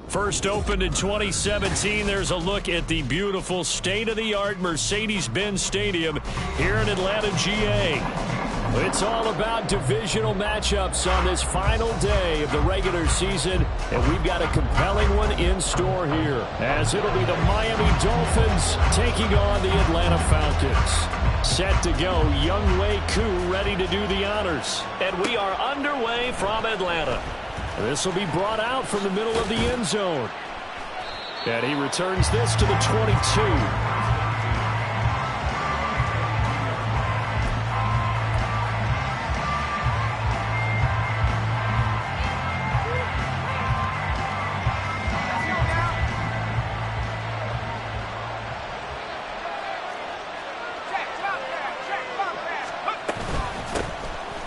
First opened in 2017, there's a look at the beautiful state-of-the-art Mercedes-Benz Stadium here in Atlanta, GA. It's all about divisional matchups on this final day of the regular season, and we've got a compelling one in store here, as it'll be the Miami Dolphins taking on the Atlanta Falcons. Set to go, young Wei Koo ready to do the honors. And we are underway from Atlanta. This will be brought out from the middle of the end zone. And he returns this to the 22.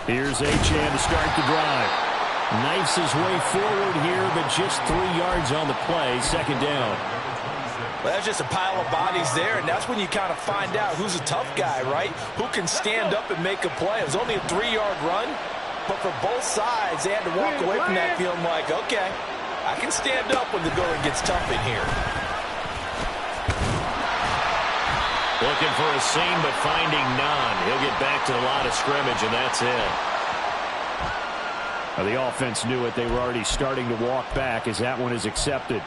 Here's Achane to start the drive. Knifes his way forward here, but just 3 yards on the play. Second down. Well, that's just a pile of bodies there, and that's when you kind of find out who's a tough guy, right? Who can stand up and make a play. It was only a 3-yard run, but for both sides, they had to walk away from that feeling like, okay, I can stand up when the going gets tough in here. Looking for a seam, but finding none. He'll get back to the line of scrimmage, and that's it. Well, the offense knew it. They were already starting to walk back as that one is accepted.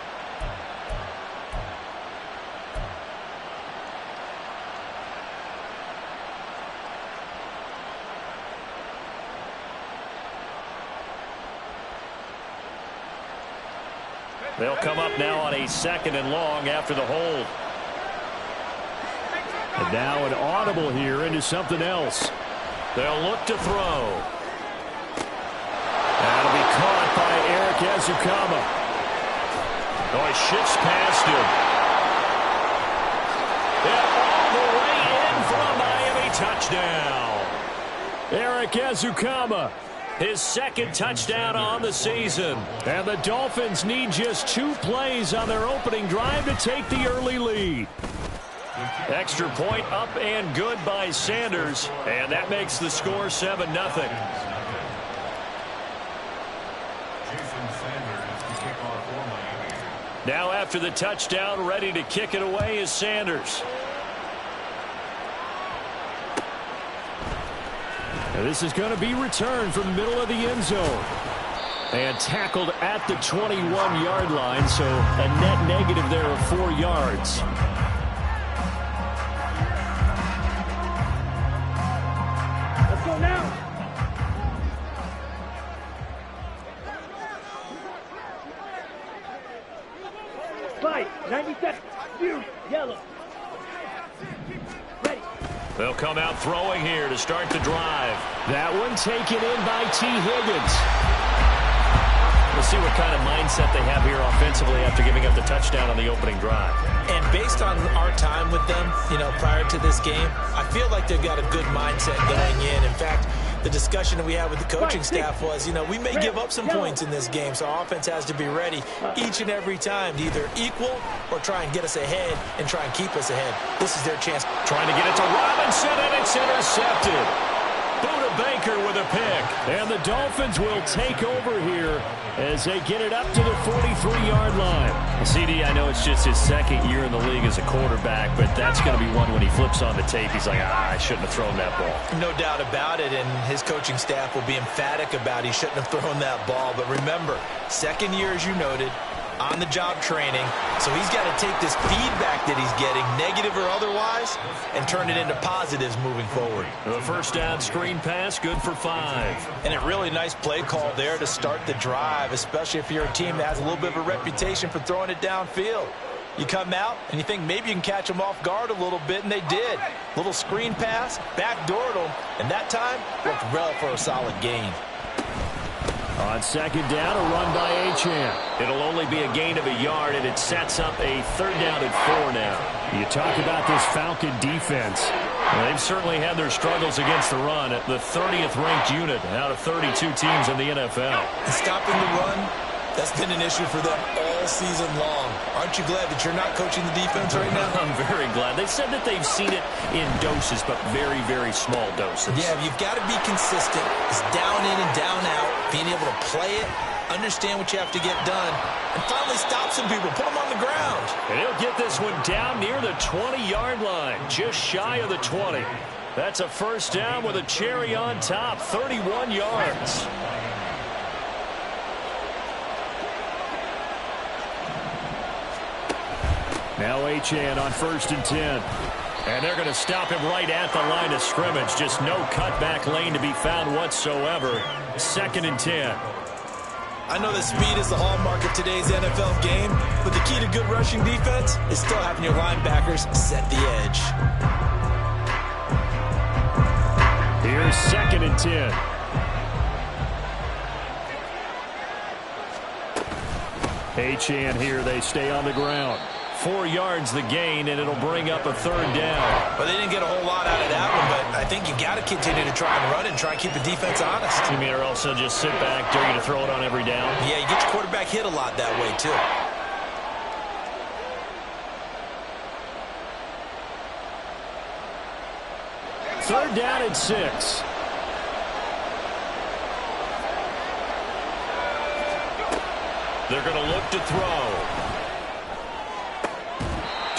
They'll come up now on a 2nd and long after the hold. And now an audible here into something else. They'll look to throw. That'll be caught by Eric Ezukama. Oh, he shifts past him. And all the way in for a Miami touchdown. Eric Ezukama, his 2nd touchdown on the season. And the Dolphins need just 2 plays on their opening drive to take the early lead. Extra point up and good by Sanders. And that makes the score 7-0. Now after the touchdown, ready to kick it away is Sanders. Now this is going to be returned from the middle of the end zone. And tackled at the 21-yard line, so a net negative there of 4 yards. Let's go now. Fight, 90 seconds. View, yellow. Ready. They'll come out throwing here to start the drive. That one taken in by T. Higgins. We'll see what kind of mindset they have here offensively after giving up the touchdown on the opening drive. And based on our time with them, prior to this game, I feel like they've got a good mindset going in. In fact, the discussion that we had with the coaching staff was, we may give up some points in this game, so our offense has to be ready each and every time to either equal or try and get us ahead and try and keep us ahead. This is their chance. Trying to get it to Robinson, and it's intercepted. Buda Baker with a pick. And the Dolphins will take over here as they get it up to the 43-yard line. CD, I know it's just his 2nd year in the league as a quarterback, but that's going to be one when he flips on the tape. He's like, I shouldn't have thrown that ball. No doubt about it, and his coaching staff will be emphatic about he shouldn't have thrown that ball. But remember, 2nd year, as you noted, on-the-job training. So he's got to take this feedback that he's getting, negative or otherwise, and turn it into positives moving forward. The first down screen pass, good for 5. And a really nice play call there to start the drive, especially if you're a team that has a little bit of a reputation for throwing it downfield. You come out and you think maybe you can catch them off guard a little bit, and they did. Little screen pass, backdoored them, and that time worked well for a solid gain. On 2nd down, a run by Achane. It'll only be a gain of a yard, and it sets up a 3rd down and 4 now. You talk about this Falcon defense. Well, they've certainly had their struggles against the run. The 30th ranked unit out of 32 teams in the NFL. Stopping the run That's been an issue for them all season long. Aren't you glad that you're not coaching the defense right now? I'm very glad. They said that they've seen it in doses, but very, very small doses. Yeah, you've got to be consistent. It's down in and down out, being able to play it, understand what you have to get done, and finally stop some people, put them on the ground. And he'll get this one down near the 20-yard line, just shy of the 20. That's a first down with a cherry on top, 31 yards. Now Achane on 1st and 10. And they're going to stop him right at the line of scrimmage. Just no cutback lane to be found whatsoever. 2nd and 10. I know that speed is the hallmark of today's NFL game, but the key to good rushing defense is still having your linebackers set the edge. Here's 2nd and 10. Achane here. They stay on the ground. 4 yards the gain, and it'll bring up a 3rd down. Well, they didn't get a whole lot out of that one, but I think you got to continue to try and run it and try and keep the defense honest. You mean, or also just sit back, dare you to throw it on every down? Yeah, you get your quarterback hit a lot that way, too. Third down and 6. They're going to look to throw.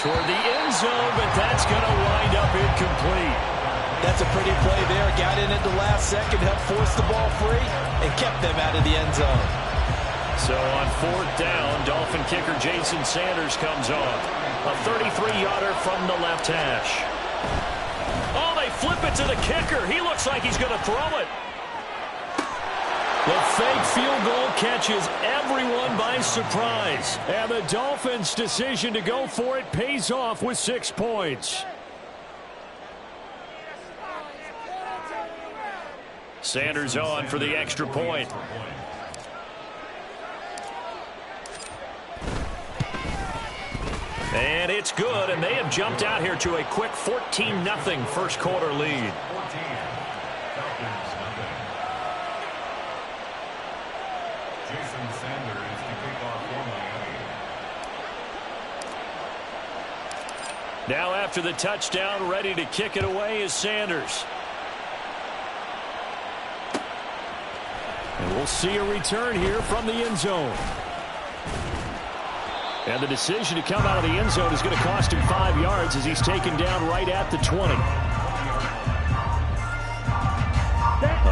Toward the end zone, but that's going to wind up incomplete. That's a pretty play there. Got in at the last second, helped force the ball free, and kept them out of the end zone. So on 4th down, Dolphin kicker Jason Sanders comes on. A 33-yarder from the left hash. Oh, they flip it to the kicker. He looks like he's going to throw it. The fake field goal catches everyone by surprise. And the Dolphins' decision to go for it pays off with 6 points. Sanders on for the extra point. And it's good, and they have jumped out here to a quick 14-0 first quarter lead. Now after the touchdown, ready to kick it away is Sanders. And we'll see a return here from the end zone. And the decision to come out of the end zone is going to cost him 5 yards as he's taken down right at the 20.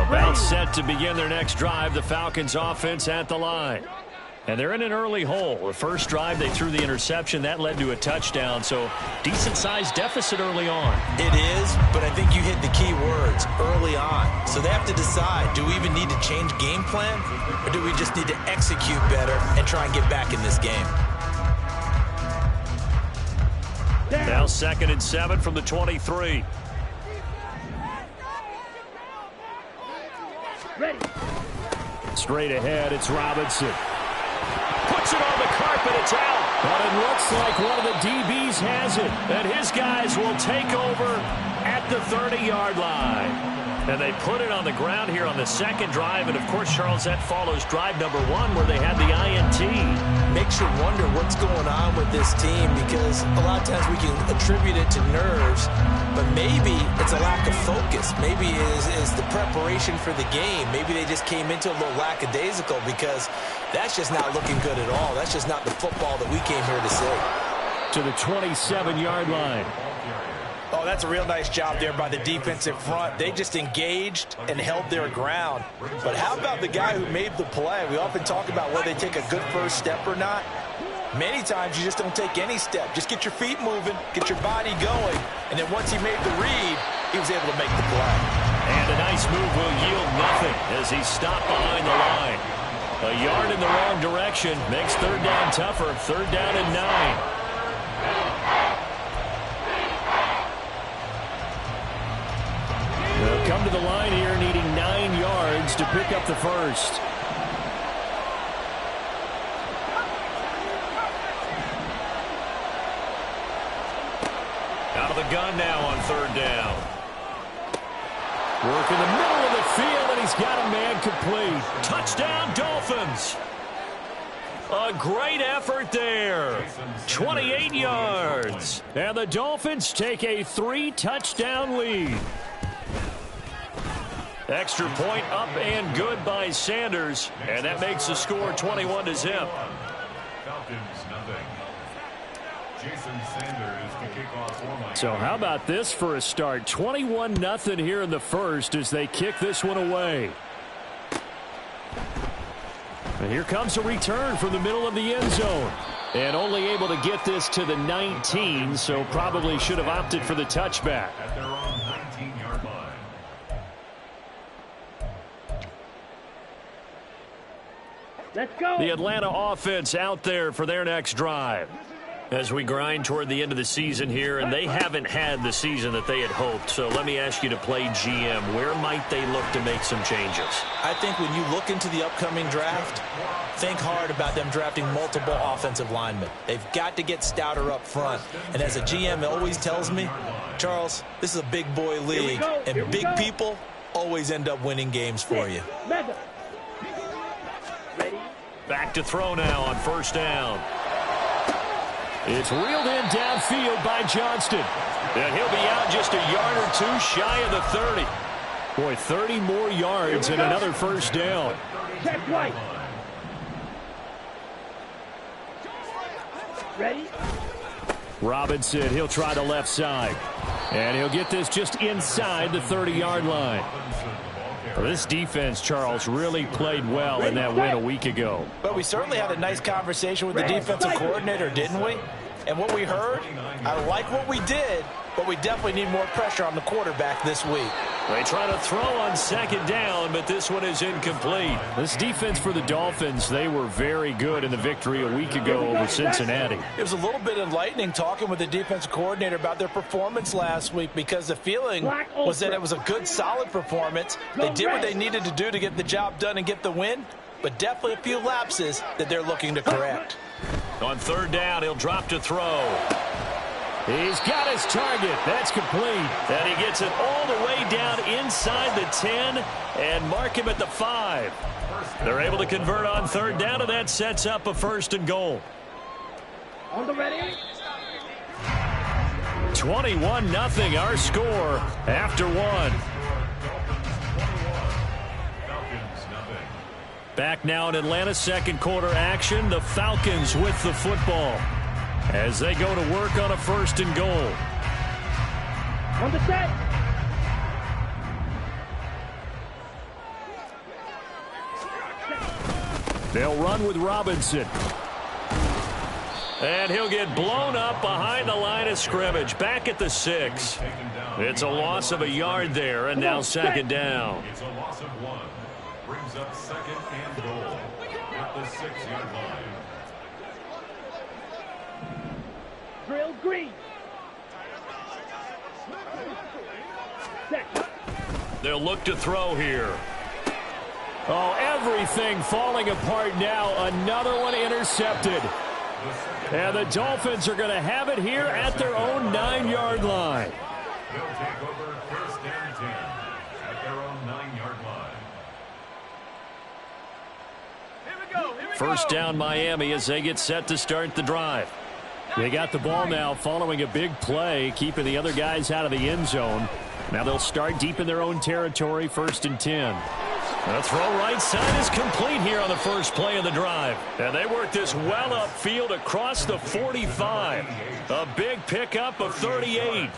About set to begin their next drive, the Falcons offense at the line. And they're in an early hole. The first drive, they threw the interception. That led to a touchdown, so decent-sized deficit early on. It is, but I think you hit the key words, early on. So they have to decide, do we even need to change game plan, or do we just need to execute better and try and get back in this game? Now 2nd and 7 from the 23. Ready. Straight ahead, it's Robinson. Puts it on the carpet, it's out. But it looks like one of the DBs has it. And his guys will take over at the 30-yard line. And they put it on the ground here on the second drive. And, of course, Charles, that follows drive number 1 where they had the INT. Makes you wonder what's going on with this team because a lot of times we can attribute it to nerves, but maybe it's a lack of focus. Maybe is the preparation for the game. Maybe they just came into a little lackadaisical because that's just not looking good at all. That's just not the football that we came here to see. To the 27-yard line. Oh, that's a real nice job there by the defensive front. They just engaged and held their ground. But how about the guy who made the play? We often talk about whether they take a good first step or not. Many times you just don't take any step. Just get your feet moving, get your body going, and then once he made the read, he was able to make the play. And a nice move will yield nothing as he's stopped behind the line. A yard in the wrong direction makes third down tougher. 3rd down and 9. They'll come to the line here needing 9 yards to pick up the first. Out of the gun now on 3rd down. Work in the middle of the field, and he's got a man complete. Touchdown, Dolphins. A great effort there. 28 yards. And the Dolphins take a 3-touchdown lead. Extra point up and good by Sanders. And that makes the score 21-0. So how about this for a start? 21-0 here in the first as they kick this one away. And here comes a return from the middle of the end zone. And only able to get this to the 19, so probably should have opted for the touchback. At their own 19-yard line. Let's go. The Atlanta offense out there for their next drive. As we grind toward the end of the season here, and they haven't had the season that they had hoped. So let me ask you to play GM. Where might they look to make some changes? I think when you look into the upcoming draft, think hard about them drafting multiple offensive linemen. They've got to get stouter up front. And as a GM always tells me, Charles, this is a big boy league, and big people always end up winning games for you. Back to throw now on first down. It's reeled in downfield by Johnston. And he'll be out just a yard or two shy of the 30. Boy, 30 more yards and another first down. Check right. Ready? Robinson, he'll try the left side. And he'll get this just inside the 30-yard line. Well, this defense, Charles, really played well in that win a week ago. But we certainly had a nice conversation with the defensive coordinator, didn't we? And what we heard, I like what we did, but we definitely need more pressure on the quarterback this week. They try to throw on second down, but this one is incomplete. This defense for the Dolphins, they were very good in the victory a week ago over Cincinnati. It was a little bit enlightening talking with the defensive coordinator about their performance last week, because the feeling was that it was a good, solid performance. They did what they needed to do to get the job done and get the win, but definitely a few lapses that they're looking to correct. On third down, he'll drop to throw. He's got his target. That's complete. And he gets it all the way down inside the 10 and mark him at the 5. They're able to convert on third down, and that sets up a 1st and goal. On the ready? 21-0 our score after one. Back now in Atlanta, second quarter action. The Falcons with the football as they go to work on a 1st and goal. On the set. They'll run with Robinson. And he'll get blown up behind the line of scrimmage. Back at the 6. It's a loss of a yard there, and now second down. It's a loss of 1. Brings up 2nd and goal at the 6-yard line. Drill green. Set. They'll look to throw here. Oh, everything falling apart now. Another one intercepted. And the Dolphins are going to have it here at their own 9-yard line. They'll take over 1st and 10 at their own 9-yard line. First down Miami as they get set to start the drive. They got the ball now following a big play, keeping the other guys out of the end zone. Now they'll start deep in their own territory, 1st and 10. The throw right side is complete here on the first play of the drive. And they work this well upfield across the 45. A big pickup of 38.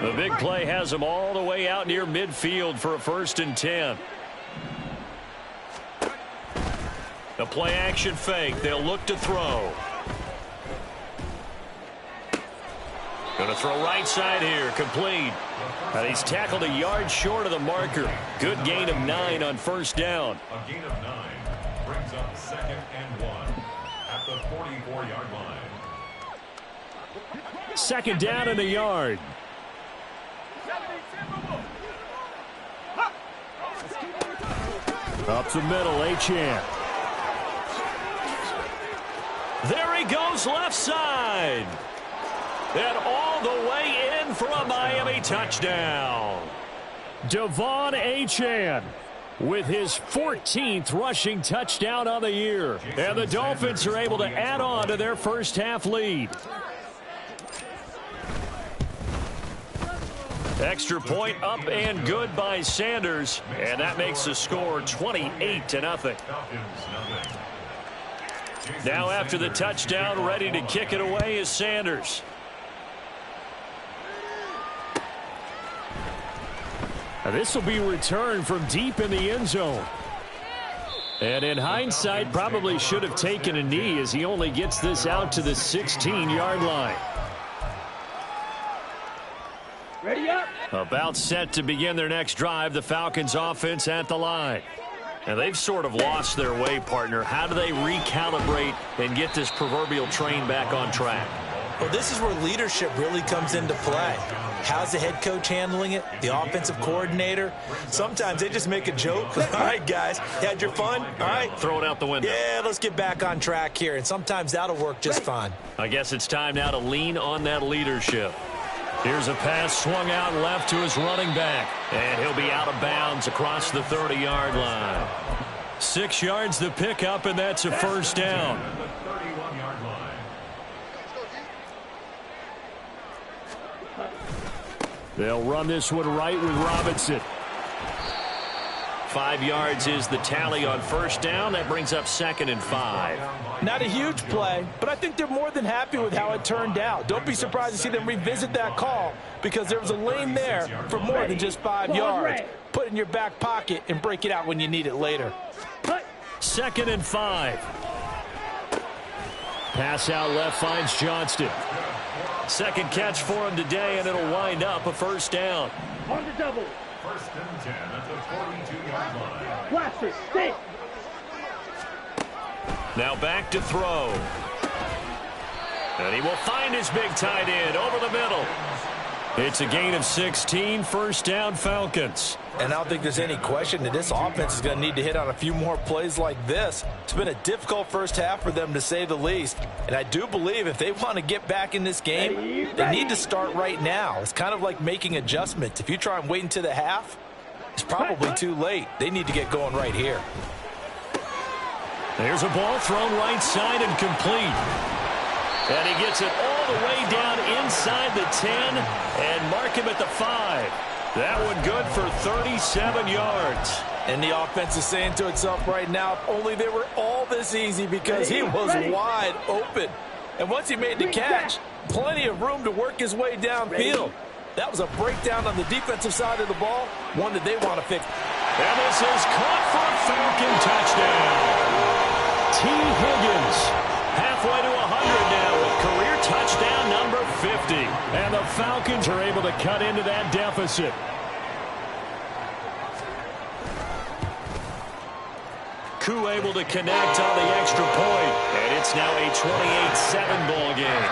The big play has them all the way out near midfield for a 1st and 10. The play action fake. They'll look to throw. Going to throw right side here. Complete. He's tackled a yard short of the marker. Good gain of 9 on 1st down. A gain of 9 brings up 2nd and 1 at the 44-yard line. 2nd down and a yard. Up the middle, Achane. There he goes left side. And all the way in for a Miami touchdown. Devon Achane with his 14th rushing touchdown on the year. And the Dolphins are able to add on to their first half lead. Extra point up and good by Sanders. And that makes the score 28-0. Now after the touchdown, ready to kick it away is Sanders. Now this will be returned from deep in the end zone. And in hindsight, probably should have taken a knee as he only gets this out to the 16-yard line. Ready up. About set to begin their next drive, the Falcons offense at the line. And they've sort of lost their way, partner. How do they recalibrate and get this proverbial train back on track? Well, this is where leadership really comes into play. How's the head coach handling it? The offensive coordinator? Sometimes they just make a joke. All right, guys, had your fun? All right. Throw it out the window. Yeah, let's get back on track here. And sometimes that'll work just fine. I guess it's time now to lean on that leadership. Here's a pass swung out left to his running back. And he'll be out of bounds across the 30-yard line. 6 yards the pickup, and that's a first down. They'll run this one right with Robinson. 5 yards is the tally on first down. That brings up 2nd and 5. Not a huge play, but I think they're more than happy with how it turned out. Don't be surprised to see them revisit that call because there was a lane there for more than just 5 yards. Put it in your back pocket and break it out when you need it later. 2nd and 5. Pass out left finds Johnston. Second catch for him today, and it'll wind up a first down. On the double. 1st and 10 at the 42-yard line. Blaster, stay. Now back to throw. And he will find his big tight end over the middle. It's a gain of 16, first down Falcons. And I don't think there's any question that this offense is going to need to hit on a few more plays like this. It's been a difficult first half for them, to say the least. And I do believe if they want to get back in this game, they need to start right now. It's kind of like making adjustments. If you try and wait until the half, it's probably too late. They need to get going right here. There's a ball thrown right side and complete. And he gets it all the way down inside the 10 and mark him at the 5. That one good for 37 yards. And the offense is saying to itself right now, if only they were all this easy, because he was wide open. And once he made the catch, plenty of room to work his way downfield. That was a breakdown on the defensive side of the ball, one that they want to fix. And this is caught for a Falcon touchdown. T. Higgins halfway to 100 now with career touchdown number 50. And the Falcons are able to cut into that deficit. Koo able to connect on the extra point. And it's now a 28-7 ball game.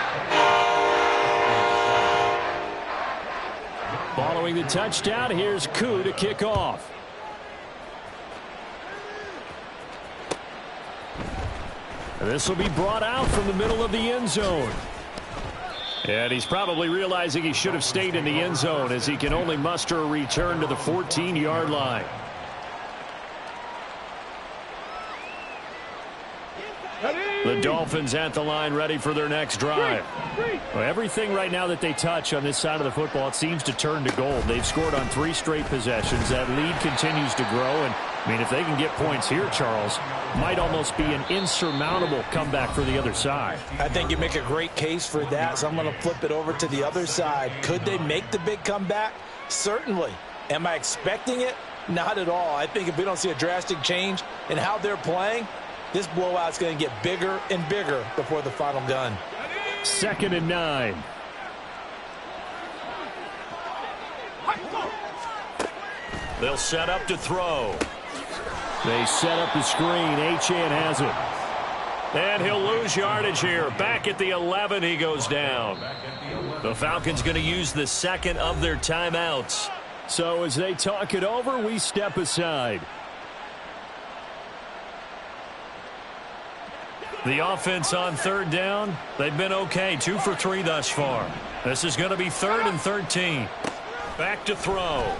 Following the touchdown, here's Koo to kick off. This will be brought out from the middle of the end zone. And he's probably realizing he should have stayed in the end zone as he can only muster a return to the 14-yard line. The Dolphins at the line ready for their next drive. Well, everything right now that they touch on this side of the football, it seems to turn to gold. They've scored on 3 straight possessions. That lead continues to grow. And, I mean, if they can get points here, Charles, might almost be an insurmountable comeback for the other side. I think you make a great case for that, so I'm going to flip it over to the other side. Could they make the big comeback? Certainly. Am I expecting it? Not at all. I think if we don't see a drastic change in how they're playing, this blowout's going to get bigger and bigger before the final gun. 2nd and 9. They'll set up to throw. They set up the screen. Achane has it. And he'll lose yardage here. Back at the 11, he goes down. The Falcons going to use the second of their timeouts. So as they talk it over, we step aside. The offense on 3rd down, they've been okay. 2 for 3 thus far. This is going to be 3rd and 13. Back to throw.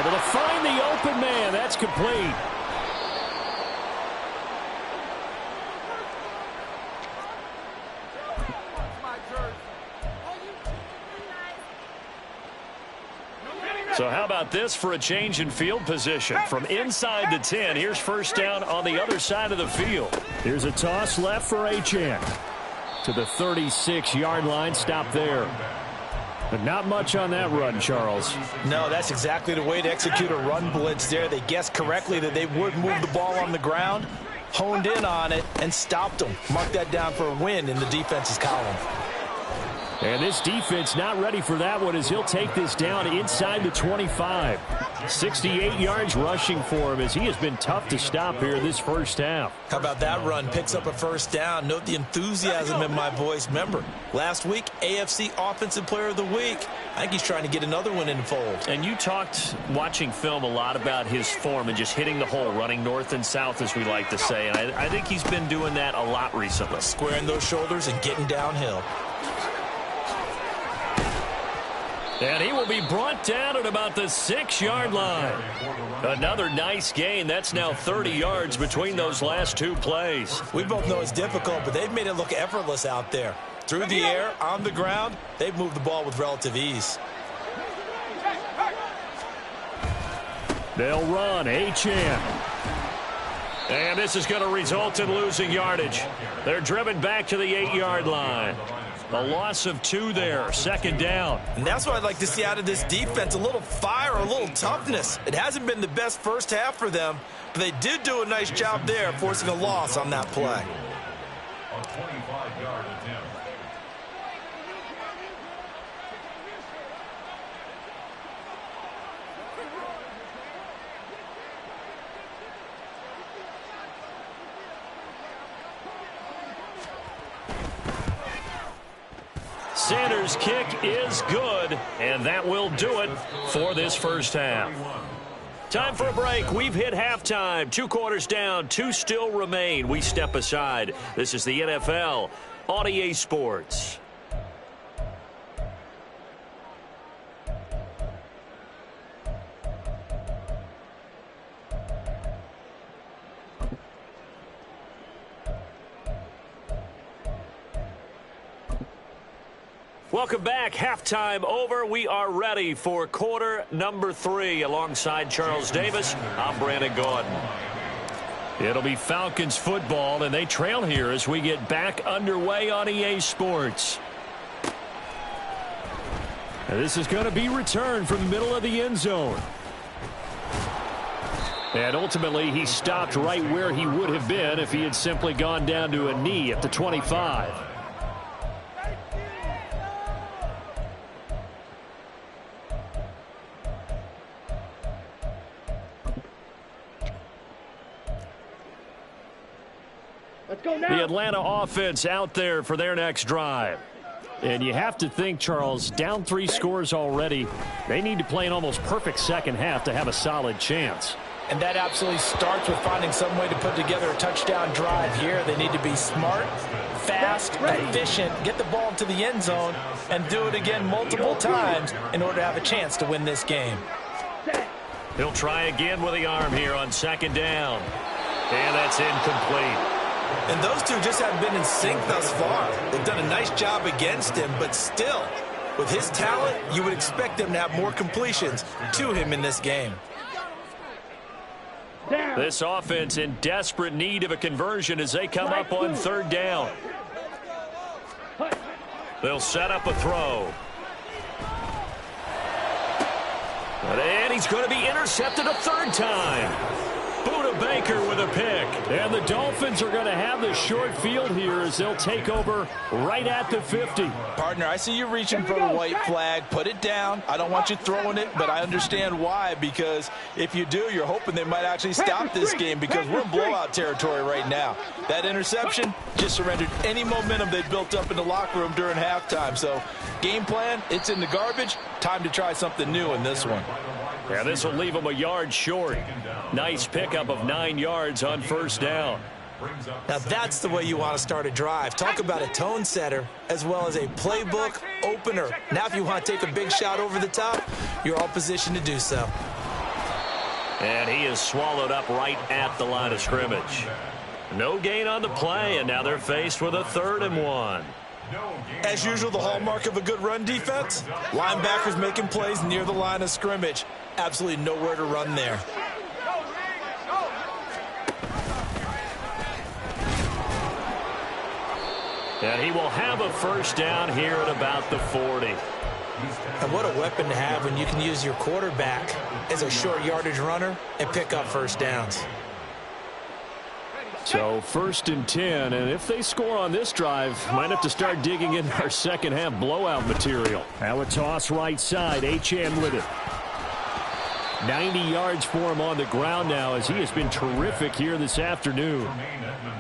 Able to find the open man. That's complete. So how about this for a change in field position? From inside the 10, here's first down on the other side of the field. Here's a toss left for Achane. To the 36-yard line, stop there. But not much on that run, Charles. No, that's exactly the way to execute a run blitz there. They guessed correctly that they would move the ball on the ground, honed in on it, and stopped them. Mark that down for a win in the defense's column. And this defense not ready for that one as he'll take this down inside the 25. 68 yards rushing for him as he has been tough to stop here this first half. How about that run? Picks up a first down. Note the enthusiasm in my voice. Remember, last week, AFC Offensive Player of the Week. I think he's trying to get another one in the fold. And you talked, watching film, a lot about his form and just hitting the hole, running north and south, as we like to say. And I think he's been doing that a lot recently. Squaring those shoulders and getting downhill. And he will be brought down at about the 6-yard line. Another nice gain. That's now 30 yards between those last two plays. We both know it's difficult, but they've made it look effortless out there. Through the air, on the ground, they've moved the ball with relative ease. They'll run. Achane. And this is going to result in losing yardage. They're driven back to the 8-yard line. A loss of 2 there, second down. And that's what I'd like to see out of this defense, a little fire, a little toughness. It hasn't been the best first half for them, but they did do a nice job there, forcing a loss on that play. A 25-yard attempt. Sanders' kick is good, and that will do it for this first half. Time for a break. We've hit halftime. 2 quarters down, 2 still remain. We step aside. This is the NFL on EA Sports. Welcome back. Halftime over. We are ready for quarter number 3. Alongside Charles Davis, I'm Brandon Gordon. It'll be Falcons football, and they trail here as we get back underway on EA Sports. And this is going to be returned from the middle of the end zone. And ultimately, he stopped right where he would have been if he had simply gone down to a knee at the 25. The Atlanta offense out there for their next drive. And you have to think, Charles, down 3 scores already. They need to play an almost perfect second half to have a solid chance. And that absolutely starts with finding some way to put together a touchdown drive here. They need to be smart, fast, efficient, get the ball to the end zone, and do it again multiple times in order to have a chance to win this game. He'll try again with the arm here on second down. And that's incomplete. And those two just haven't been in sync thus far. They've done a nice job against him, but still, with his talent, you would expect them to have more completions to him in this game. This offense in desperate need of a conversion as they come up on third down. They'll set up a throw. And he's going to be intercepted a third time. Buda Baker with a pick. And the Dolphins are going to have the short field here as they'll take over right at the 50. Partner, I see you reaching for the white flag. Put it down. I don't want you throwing it, but I understand why, because if you do, you're hoping they might actually stop this game because we're in blowout territory right now. That interception just surrendered any momentum they built up in the locker room during halftime. So game plan, it's in the garbage. Time to try something new in this one. Yeah, this will leave them a yard short. Nice pickup of 9 yards on first down. Now that's the way you want to start a drive. Talk about a tone setter as well as a playbook opener. Now if you want to take a big shot over the top, you're all positioned to do so. And he is swallowed up right at the line of scrimmage. No gain on the play, and now they're faced with a 3rd and 1. As usual, the hallmark of a good run defense, linebackers making plays near the line of scrimmage. Absolutely nowhere to run there. And he will have a 1st down here at about the 40. And what a weapon to have when you can use your quarterback as a short yardage runner and pick up 1st downs. So 1st and 10, and if they score on this drive, might have to start digging in our second half blowout material. Now a toss right side, Achane with it. 90 yards for him on the ground now as he has been terrific here this afternoon.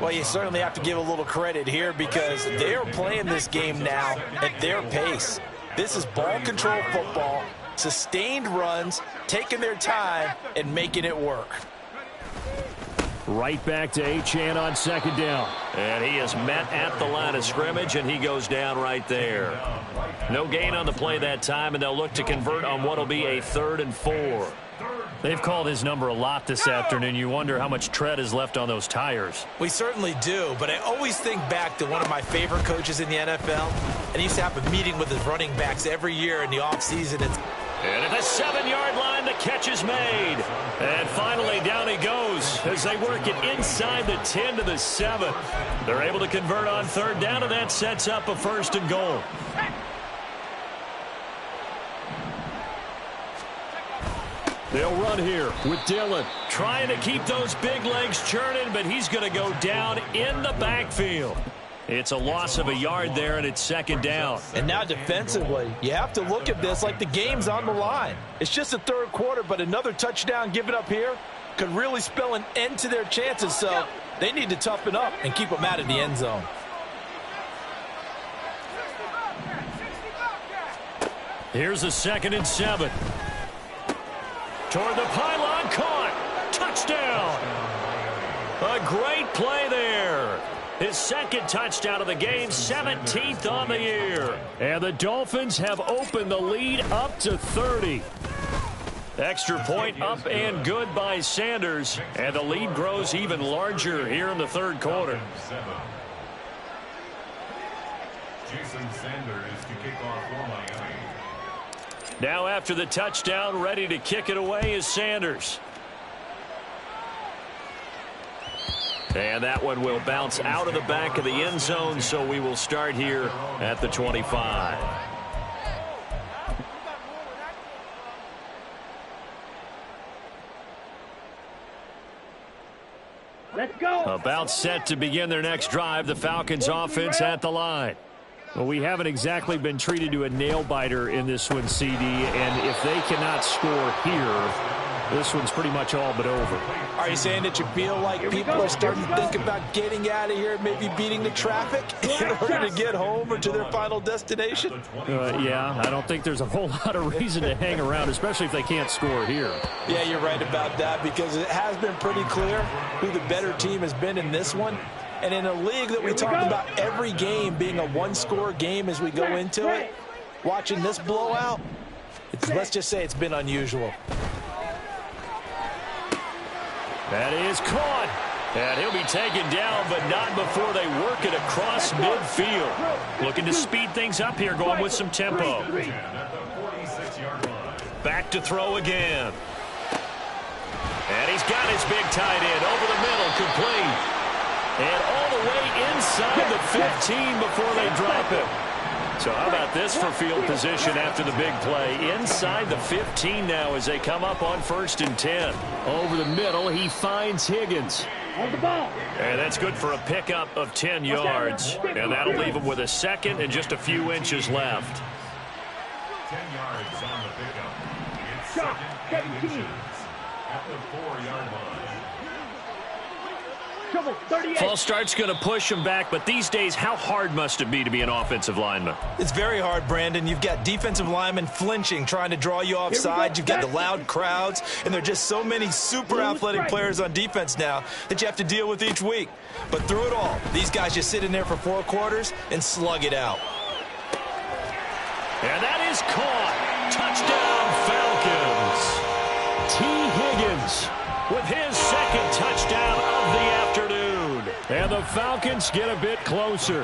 Well, you certainly have to give a little credit here because they are playing this game now at their pace. This is ball control football, sustained runs, taking their time and making it work. Right back to Achane on 2nd down. And he is met at the line of scrimmage, and he goes down right there. No gain on the play that time, and they'll look to convert on what will be a 3rd and 4. They've called his number a lot this afternoon. You wonder how much tread is left on those tires. We certainly do, but I always think back to one of my favorite coaches in the NFL, and he used to have a meeting with his running backs every year in the offseason. And at the 7-yard line, the catch is made. And finally, down he goes as they work it inside the 10 to the 7. They're able to convert on 3rd down, and that sets up a 1st and goal. They'll run here with Dillon, trying to keep those big legs churning, but he's going to go down in the backfield. It's a loss of a yard there, and it's 2nd down. And now defensively, you have to look at this like the game's on the line. It's just the 3rd quarter, but another touchdown given up here could really spell an end to their chances, so they need to toughen up and keep them out of the end zone. Here's a 2nd and 7. Toward the pylon, caught. Touchdown. A great play there. His 2nd touchdown of the game, 17th on the year. And the Dolphins have opened the lead up to 30. Extra point up and good by Sanders. And the lead grows even larger here in the 3rd quarter. Jason Sanders to kick off for Miami. Now after the touchdown, ready to kick it away is Sanders. And that one will bounce out of the back of the end zone, so we will start here at the 25. Let's go. About set to begin their next drive, the Falcons offense at the line. Well, we haven't exactly been treated to a nail-biter in this one, CD, and if they cannot score here, this one's pretty much all but over. Are you saying that you feel like people are starting to think about getting out of here, maybe beating the traffic in order to get home or to their final destination? Yeah, I don't think there's a whole lot of reason to hang around, especially if they can't score here. Yeah, you're right about that because it has been pretty clear who the better team has been in this one. And in a league that we talk about every game being a one-score game as we go into it, watching this blowout, let's just say it's been unusual. That is caught. And he'll be taken down, but not before they work it across midfield. Looking to speed things up here, going with some tempo. Back to throw again. And he's got his big tight end over the middle, complete. And all the way inside the 15 before they drop it. So how about this for field position after the big play? Inside the 15 now as they come up on 1st and 10. Over the middle, he finds Higgins. On the ball. And that's good for a pickup of 10 yards. And that'll leave him with a 2nd and just a few inches left. 10 yards on the pickup. It's 2nd and inches at the 4-yard line. False start's going to push him back, but these days, how hard must it be to be an offensive lineman? It's very hard, Brandon. You've got defensive linemen flinching, trying to draw you offside. You've got the loud crowds, and there are just so many super athletic players on defense now that you have to deal with each week. But through it all, these guys just sit in there for 4 quarters and slug it out. And that is caught. Touchdown, Falcons. T. Higgins with his second touchdown of the afternoon. And the Falcons get a bit closer.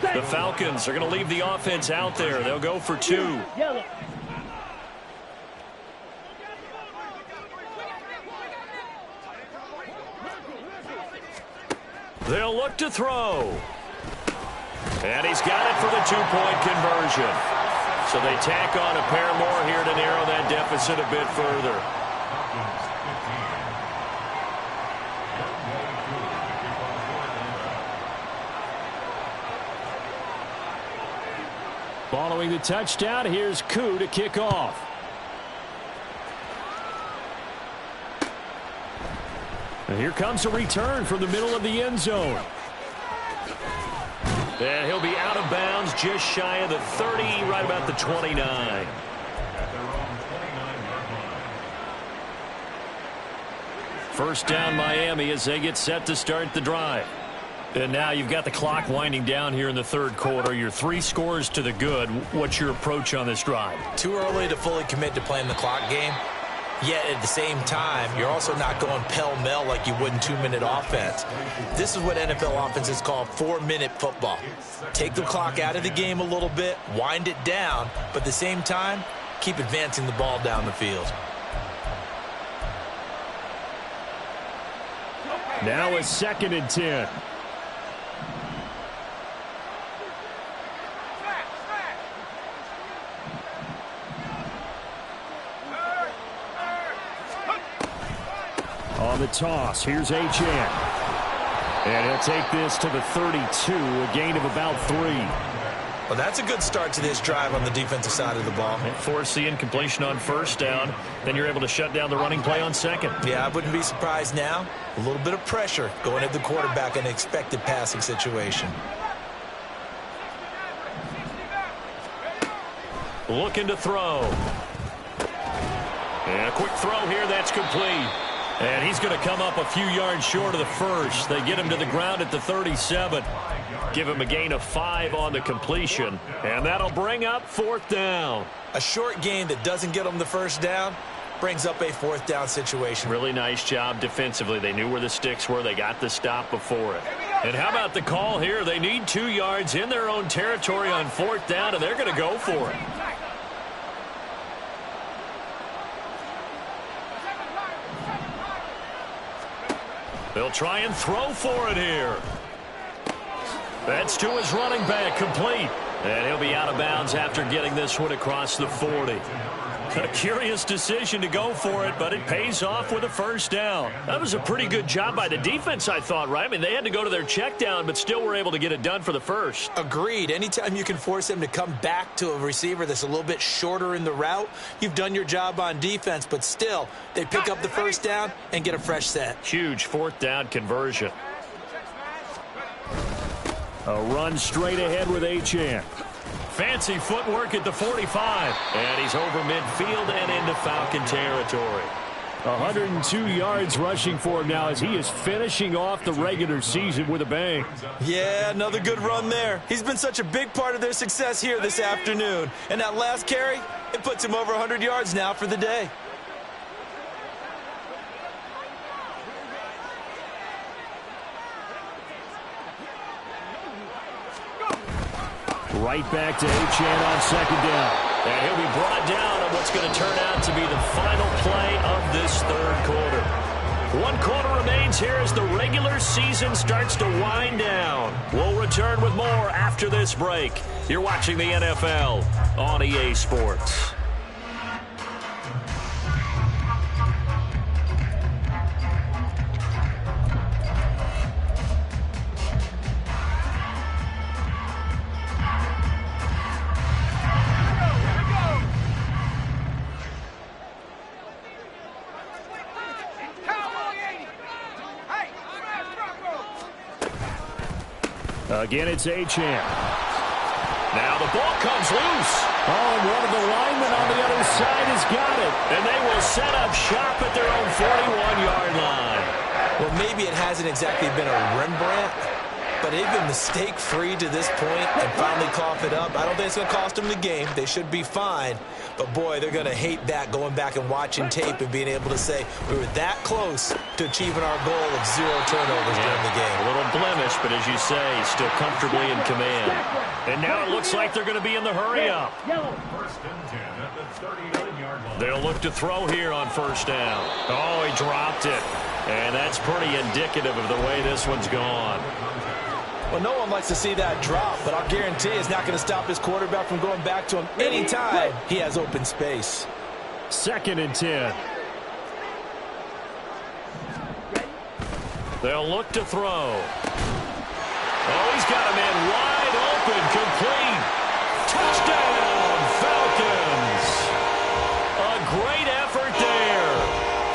The Falcons are going to leave the offense out there. They'll go for 2. Yellow. They'll look to throw. And he's got it for the 2-point conversion. So they tack on a pair more here to narrow that deficit a bit further. Following the touchdown, here's Koo to kick off. And here comes a return from the middle of the end zone. And he'll be out of bounds just shy of the 30, right about the 29. First down Miami as they get set to start the drive. And now you've got the clock winding down here in the third quarter. You're 3 scores to the good. What's your approach on this drive? Too early to fully commit to playing the clock game. Yet at the same time, you're also not going pell-mell like you would in 2-minute offense. This is what NFL offenses call 4-minute football. Take the clock out of the game a little bit, wind it down, but at the same time, keep advancing the ball down the field. Now a 2nd and 10. On the toss, here's Achane. And he'll take this to the 32, a gain of about 3. Well, that's a good start to this drive on the defensive side of the ball. Force the incompletion on first down. Then you're able to shut down the running play on second. Yeah, I wouldn't be surprised now. A little bit of pressure going at the quarterback in an expected passing situation. Looking to throw. And a quick throw here, that's complete. And he's going to come up a few yards short of the first. They get him to the ground at the 37. Give him a gain of 5 on the completion. And that'll bring up 4th down. A short gain that doesn't get them the first down brings up a 4th down situation. Really nice job defensively. They knew where the sticks were. They got the stop before it. And how about the call here? They need 2 yards in their own territory on 4th down, and they're going to go for it. They'll try and throw for it here. That's to his running back, complete. And he'll be out of bounds after getting this one across the 40. A curious decision to go for it, but it pays off with a first down. That was a pretty good job by the defense, I thought, right? I mean, they had to go to their check down, but still were able to get it done for the first. Agreed. Anytime you can force them to come back to a receiver that's a little bit shorter in the route, you've done your job on defense, but still, they pick up the first down and get a fresh set. Huge 4th down conversion. A run straight ahead with Achane. Fancy footwork at the 45. And he's over midfield and into Falcon territory. 102 yards rushing for him now as he is finishing off the regular season with a bang. Yeah, another good run there. He's been such a big part of their success here this afternoon. And that last carry, it puts him over 100 yards now for the day. Right back to Achane on 2nd down. And he'll be brought down on what's going to turn out to be the final play of this 3rd quarter. 1 quarter remains here as the regular season starts to wind down. We'll return with more after this break. You're watching the NFL on EA Sports. Again, it's Achane. Now the ball comes loose. Oh, and one of the linemen on the other side has got it. And they will set up shop at their own 41-yard line. Well, maybe it hasn't exactly been a Rembrandt, But they've been mistake-free to this point and finally cough it up. I don't think it's going to cost them the game. They should be fine. But, boy, they're going to hate that, going back and watching tape and being able to say we were that close to achieving our goal of 0 turnovers during the game. A little blemish, but as you say, still comfortably in command. And now it looks like they're going to be in the hurry-up. First and 10 at the 39-yard line. They'll look to throw here on first down. Oh, he dropped it. And that's pretty indicative of the way this one's gone. Well, no one likes to see that drop, but I'll guarantee it's not going to stop his quarterback from going back to him anytime he has open space. 2nd and 10. They'll look to throw. Oh, he's got a man wide open, complete. Touchdown, Falcons. A great effort there.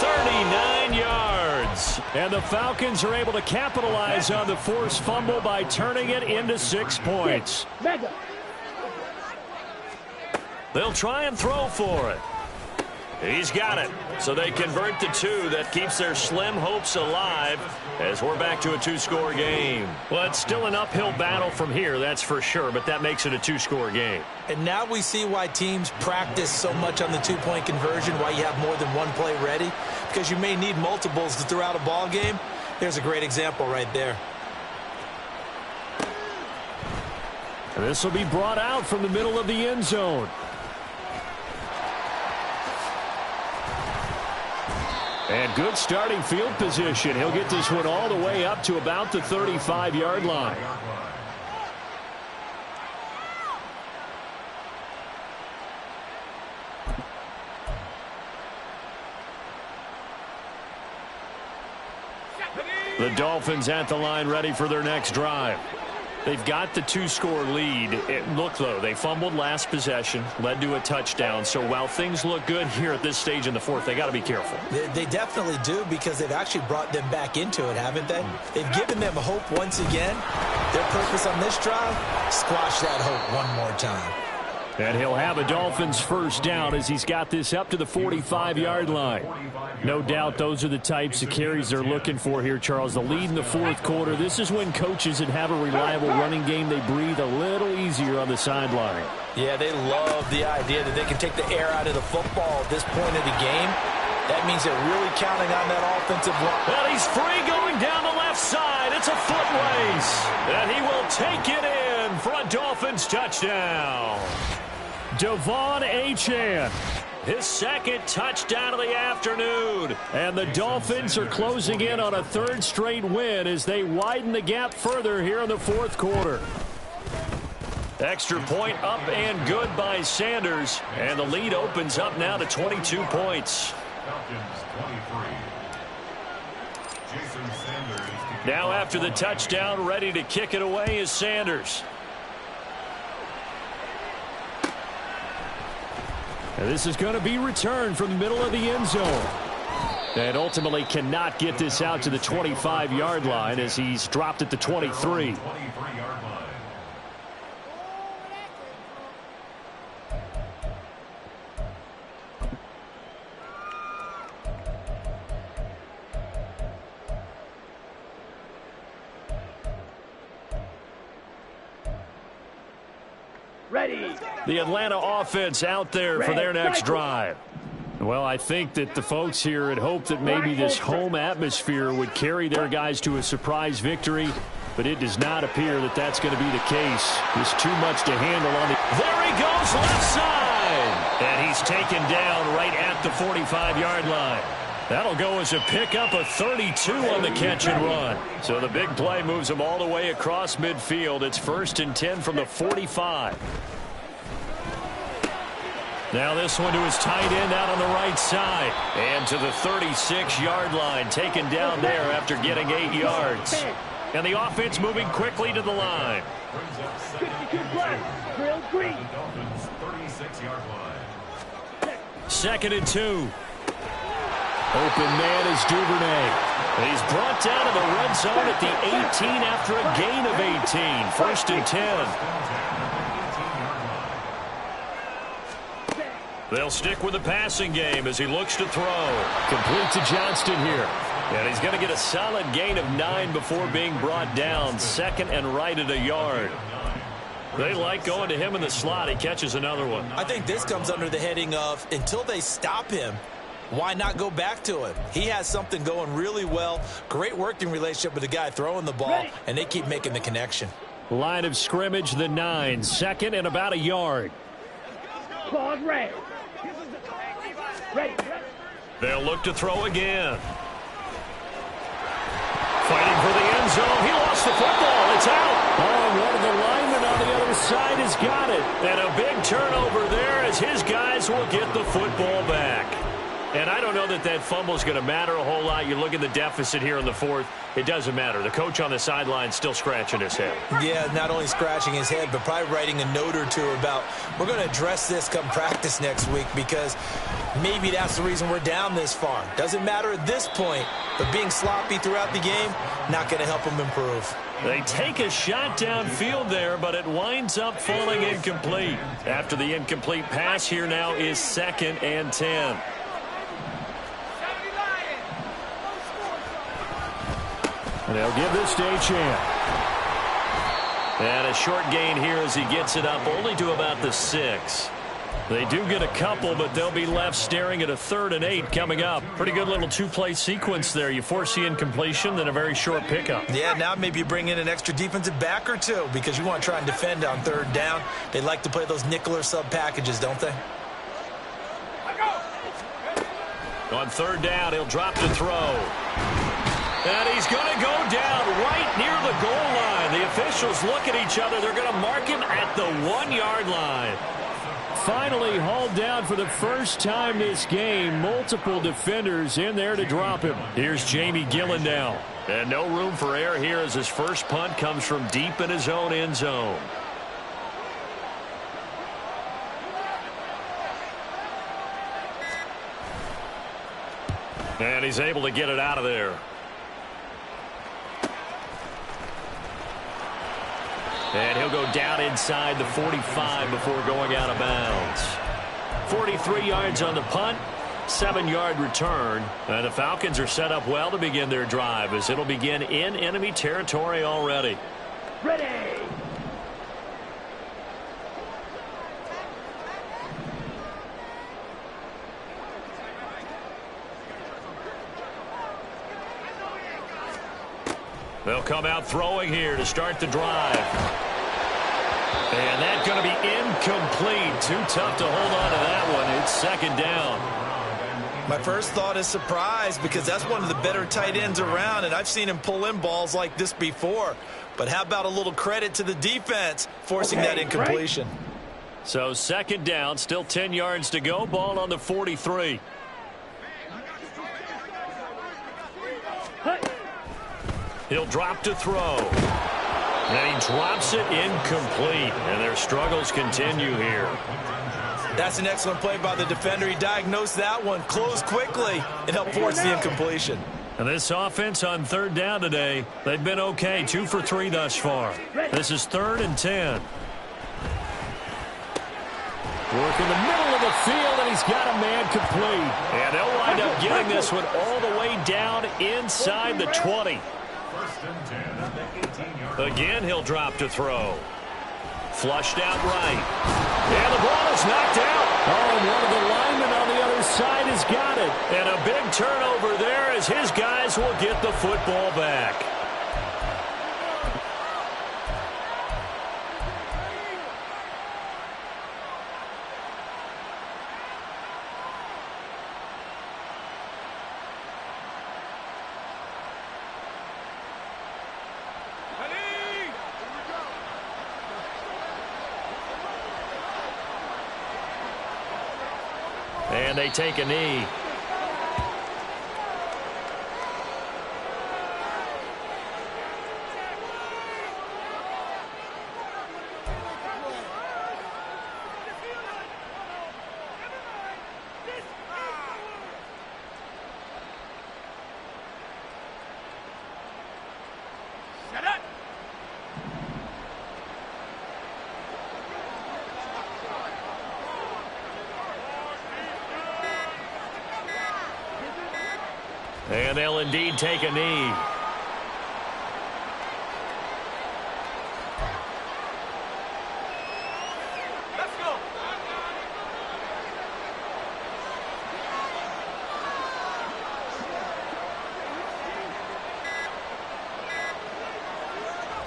39 yards. And the Falcons are able to capitalize on the forced fumble by turning it into 6 points. They'll try and throw for it. He's got it. So they convert the 2. That keeps their slim hopes alive as we're back to a 2-score game. Well, it's still an uphill battle from here, that's for sure, but that makes it a 2-score game. And now we see why teams practice so much on the 2-point conversion, why you have more than one play ready, because you may need multiples to throw out a ball game. There's a great example right there. And this will be brought out from the middle of the end zone. And good starting field position. He'll get this one all the way up to about the 35-yard line. The Dolphins at the line ready for their next drive. They've got the 2-score lead. Look, though, they fumbled last possession, led to a touchdown. So while things look good here at this stage in the 4th, they got to be careful. They definitely do, because they've actually brought them back into it, haven't they? They've given them hope once again. Their purpose on this drive, squash that hope one more time. And he'll have a Dolphins first down as he's got this up to the 45-yard line. No doubt those are the types of carries they're looking for here, Charles. The lead in the 4th quarter. This is when coaches that have a reliable running game, they breathe a little easier on the sideline. Yeah, they love the idea that they can take the air out of the football at this point of the game. That means they're really counting on that offensive line. Well, he's free going down the left side. It's a foot race. And he will take it in for a Dolphins touchdown. Devon Achane, his 2nd touchdown of the afternoon. And the Dolphins are closing in on a 3rd straight win as they widen the gap further here in the 4th quarter. Extra point up and good by Sanders. And the lead opens up now to 22 points. Falcons 23. Jason Sanders. Now after the touchdown, ready to kick it away is Sanders. And this is going to be returned from the middle of the end zone. And ultimately cannot get this out to the 25-yard line as he's dropped at the 23. 23-yard line. Ready. The Atlanta offense out there for their next drive. Well, I think that the folks here had hoped that maybe this home atmosphere would carry their guys to a surprise victory, but it does not appear that that's going to be the case. There's too much to handle on the... There he goes, left side! And he's taken down right at the 45-yard line. That'll go as a pickup of 32 on the catch and run. So the big play moves him all the way across midfield. It's 1st and 10 from the 45. Now this one to his tight end out on the right side. And to the 36-yard line, taken down there after getting 8 yards. And the offense moving quickly to the line. 52 plus, drill green. Dolphins 36-yard line. 2nd and 2. Open man is Duvernay. He's brought down to the red zone at the 18 after a gain of 18. 1st and 10. They'll stick with the passing game as he looks to throw. Complete to Johnston here. And he's going to get a solid gain of 9 before being brought down. Second and right at a yard. They like going to him in the slot. He catches another one. I think this comes under the heading of until they stop him, why not go back to him? He has something going really well. Great working relationship with the guy throwing the ball, and they keep making the connection. Line of scrimmage, the 9. Second and about a yard. Claws ready. Ready. They'll look to throw again. Fighting for the end zone. He lost the football. It's out. Oh, one of the linemen on the other side has got it. And a big turnover there as his guys will get the football back. And I don't know that that fumble is going to matter a whole lot. You look at the deficit here in the fourth. It doesn't matter. The coach on the sideline still scratching his head. Yeah, not only scratching his head, but probably writing a note or two about we're going to address this come practice next week because maybe that's the reason we're down this far. Doesn't matter at this point, but being sloppy throughout the game, not going to help them improve. They take a shot downfield there, but it winds up falling incomplete. After the incomplete pass, here now is 2nd and 10. And they'll give this to Achane. And a short gain here as he gets it up only to about the 6. They do get a couple, but they'll be left staring at a 3rd and 8 coming up. Pretty good little 2-play sequence there. You force the incompletion, then a very short pickup. Yeah, now maybe you bring in an extra defensive back or two because you want to try and defend on 3rd down. They like to play those nickel or sub packages, don't they? On 3rd down, he'll drop to throw. And he's going to go down right near the goal line. The officials look at each other. They're going to mark him at the 1-yard line. Finally hauled down for the first time this game. Multiple defenders in there to drop him. Here's Jamie Gillen now. And no room for error here as his first punt comes from deep in his own end zone. And he's able to get it out of there. And he'll go down inside the 45 before going out of bounds. 43 yards on the punt, 7-yard return. And the Falcons are set up well to begin their drive as it'll begin in enemy territory already. Ready. They'll come out throwing here to start the drive. And that's going to be incomplete. Too tough to hold on to that one. It's 2nd down. My first thought is surprise because that's one of the better tight ends around, and I've seen him pull in balls like this before. But how about a little credit to the defense forcing that incompletion? Right. So 2nd down, still 10 yards to go. Ball on the 43. He'll drop to throw. And he drops it incomplete. And their struggles continue here. That's an excellent play by the defender. He diagnosed that one, closed quickly, and helped force the incompletion. And this offense on 3rd down today, they've been okay. 2 for 3 thus far. This is 3rd and 10. Work in the middle of the field, and he's got a man complete. And they'll wind up getting this one all the way down inside the 20. Again, he'll drop to throw. Flushed out right. And the ball is knocked out. Oh, and one of the linemen on the other side has got it. And a big turnover there as his guys will get the football back. And they take a knee. And they'll indeed take a knee.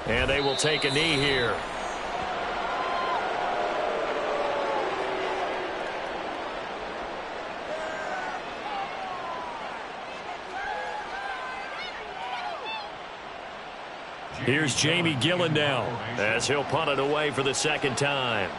And they will take a knee here. Here's Jamie Gillen now as he'll punt it away for the second time.